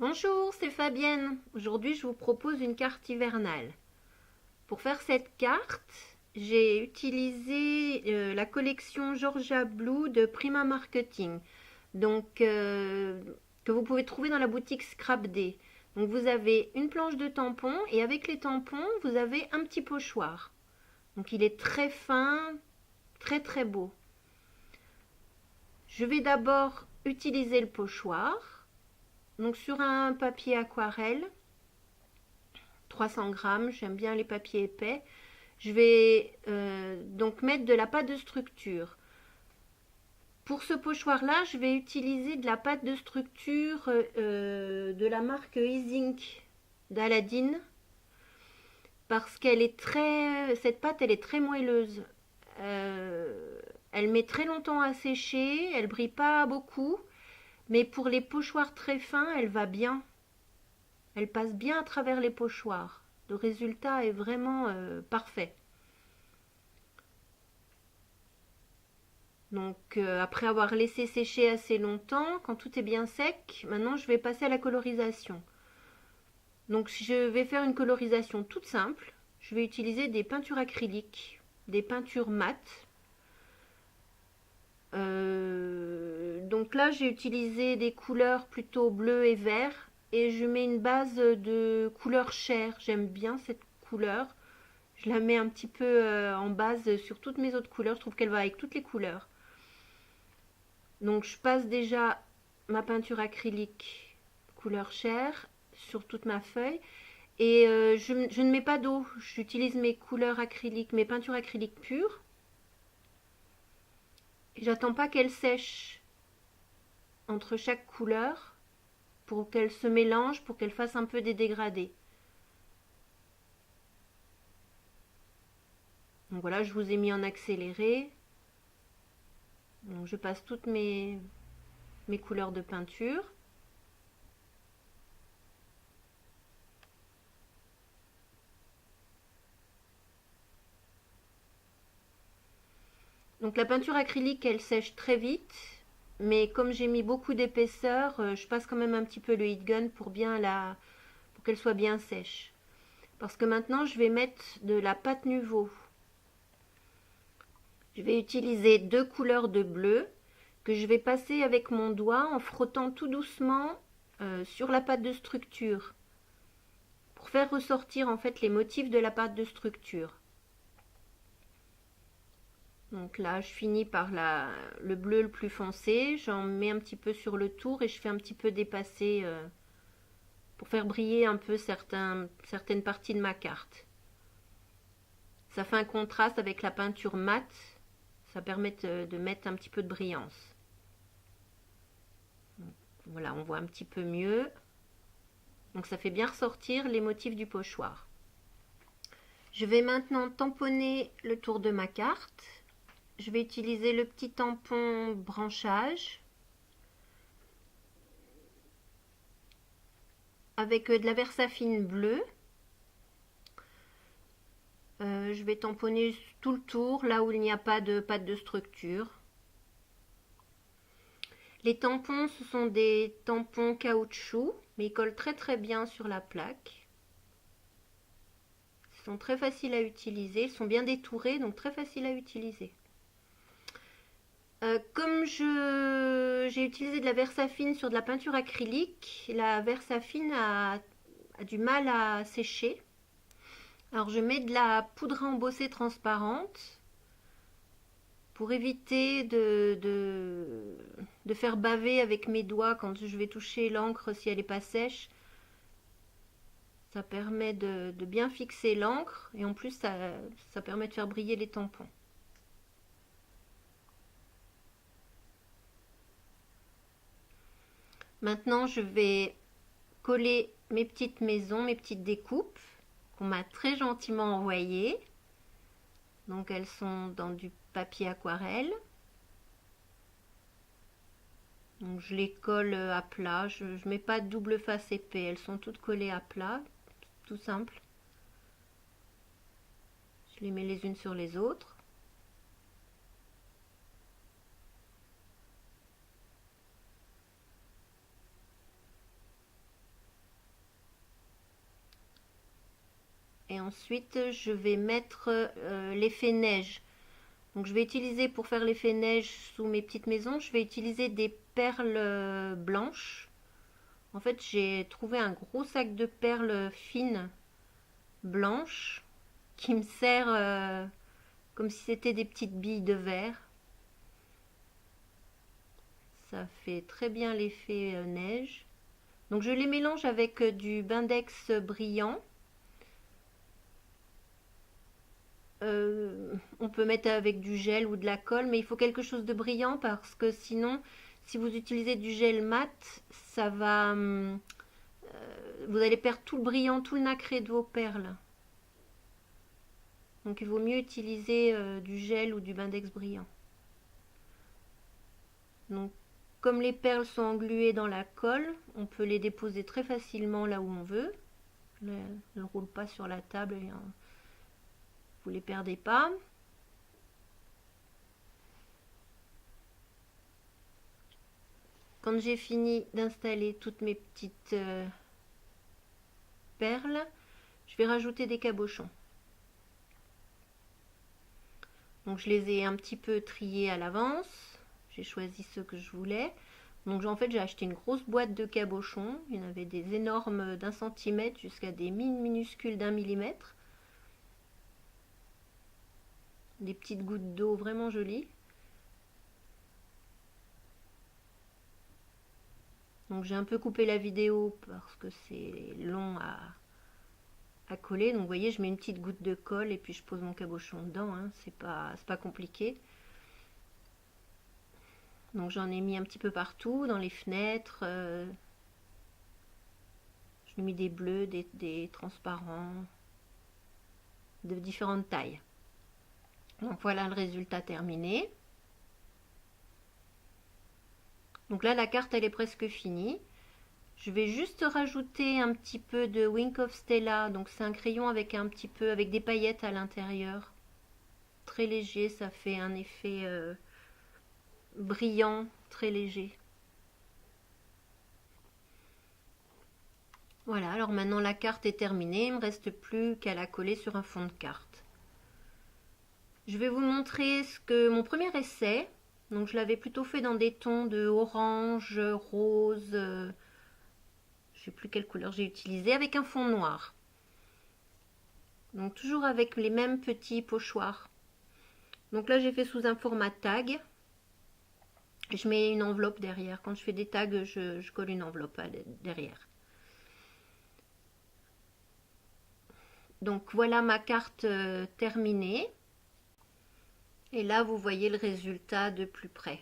Bonjour, c'est Fabienne. Aujourd'hui, je vous propose une carte hivernale. Pour faire cette carte, j'ai utilisé la collection Georgia Blue de Prima Marketing, donc que vous pouvez trouver dans la boutique Scrap Day. Donc vous avez une planche de tampons et avec les tampons, vous avez un petit pochoir. Donc il est très fin, très très beau. Je vais d'abord utiliser le pochoir. Donc sur un papier aquarelle, 300 grammes, j'aime bien les papiers épais. Je vais donc mettre de la pâte de structure. Pour ce pochoir-là, je vais utiliser de la pâte de structure de la marque Easink d'Aladine parce qu'elle est cette pâte, elle est très moelleuse. Elle met très longtemps à sécher, elle brille pas beaucoup, mais pour les pochoirs très fins, elle va bien. Elle passe bien à travers les pochoirs. Le résultat est vraiment parfait. Donc après avoir laissé sécher assez longtemps, quand tout est bien sec, maintenant je vais passer à la colorisation. Donc je vais faire une colorisation toute simple. Je vais utiliser des peintures acryliques, des peintures mates. Donc là j'ai utilisé des couleurs plutôt bleu et vert et je mets une base de couleur chair. J'aime bien cette couleur. Je la mets un petit peu en base sur toutes mes autres couleurs. Je trouve qu'elle va avec toutes les couleurs. Donc je passe déjà ma peinture acrylique couleur chair sur toute ma feuille et je ne mets pas d'eau. J'utilise mes couleurs acryliques, mes peintures acryliques pures. Et j'attends pas qu'elles sèchent entre chaque couleur pour qu'elles se mélangent, pour qu'elles fassent un peu des dégradés. Donc voilà, je vous ai mis en accéléré. Donc je passe toutes mes couleurs de peinture. Donc la peinture acrylique, elle sèche très vite, mais comme j'ai mis beaucoup d'épaisseur, je passe quand même un petit peu le heat gun pour pour qu'elle soit bien sèche. Parce que maintenant, je vais mettre de la pâte Nuvo. Je vais utiliser deux couleurs de bleu que je vais passer avec mon doigt en frottant tout doucement sur la pâte de structure pour faire ressortir en fait les motifs de la pâte de structure. Donc là, je finis par le bleu le plus foncé. J'en mets un petit peu sur le tour et je fais un petit peu dépasser pour faire briller un peu certaines parties de ma carte. Ça fait un contraste avec la peinture mate. Ça permet de mettre un petit peu de brillance. Donc, voilà, on voit un petit peu mieux. Donc ça fait bien ressortir les motifs du pochoir. Je vais maintenant tamponner le tour de ma carte. Je vais utiliser le petit tampon branchage avec de la Versafine bleue. Je vais tamponner tout le tour là où il n'y a pas de pâte de structure. Les tampons, ce sont des tampons caoutchouc, mais ils collent très très bien sur la plaque. Ils sont très faciles à utiliser, ils sont bien détourés, donc très faciles à utiliser. Comme j'ai utilisé de la Versafine sur de la peinture acrylique, la Versafine a du mal à sécher. Alors je mets de la poudre à embosser transparente pour éviter de faire baver avec mes doigts quand je vais toucher l'encre si elle n'est pas sèche. Ça permet de bien fixer l'encre et en plus ça permet de faire briller les tampons. Maintenant je vais coller mes petites maisons, mes petites découpes qu'on m'a très gentiment envoyées. Donc elles sont dans du papier aquarelle. Donc je les colle à plat. Je ne mets pas de double face épais. Elles sont toutes collées à plat. Tout simple. Je les mets les unes sur les autres. Et ensuite, je vais mettre l'effet neige. Donc je vais utiliser, pour faire l'effet neige sous mes petites maisons, je vais utiliser des perles blanches. En fait, j'ai trouvé un gros sac de perles fines blanches qui me sert comme si c'était des petites billes de verre. Ça fait très bien l'effet neige. Donc je les mélange avec du Bindex brillant. On peut mettre avec du gel ou de la colle, mais il faut quelque chose de brillant parce que sinon, si vous utilisez du gel mat, ça va, vous allez perdre tout le brillant, tout le nacré de vos perles. Donc il vaut mieux utiliser du gel ou du Bindex brillant. Donc comme les perles sont engluées dans la colle, on peut les déposer très facilement là où on veut. Ne roule pas sur la table, vous les perdez pas. Quand j'ai fini d'installer toutes mes petites perles, je vais rajouter des cabochons. Donc je les ai un petit peu triés à l'avance. J'ai choisi ceux que je voulais. Donc en fait j'ai acheté une grosse boîte de cabochons. Il y en avait des énormes d'1 centimètre jusqu'à des minuscules d'1 millimètre. Des petites gouttes d'eau vraiment jolies. Donc j'ai un peu coupé la vidéo parce que c'est long à coller. Donc vous voyez, je mets une petite goutte de colle et puis je pose mon cabochon dedans. Hein. C'est pas compliqué. Donc j'en ai mis un petit peu partout, dans les fenêtres. J'ai mis des bleus, des transparents, de différentes tailles. Donc voilà le résultat terminé. Donc là la carte elle est presque finie. Je vais juste rajouter un petit peu de Wink of Stella. Donc c'est un crayon avec un petit peu avec des paillettes à l'intérieur. Très léger, ça fait un effet brillant, très léger. Voilà, alors maintenant la carte est terminée, il ne me reste plus qu'à la coller sur un fond de carte. Je vais vous montrer mon premier essai. Donc je l'avais plutôt fait dans des tons de orange, rose, je ne sais plus quelle couleur j'ai utilisé, avec un fond noir. Donc toujours avec les mêmes petits pochoirs. Donc là j'ai fait sous un format tag. Je mets une enveloppe derrière. Quand je fais des tags, je colle une enveloppe derrière. Donc voilà ma carte terminée. Et là, vous voyez le résultat de plus près.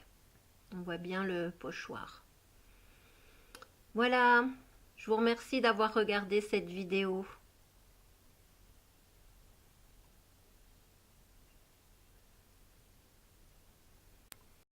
On voit bien le pochoir. Voilà, je vous remercie d'avoir regardé cette vidéo.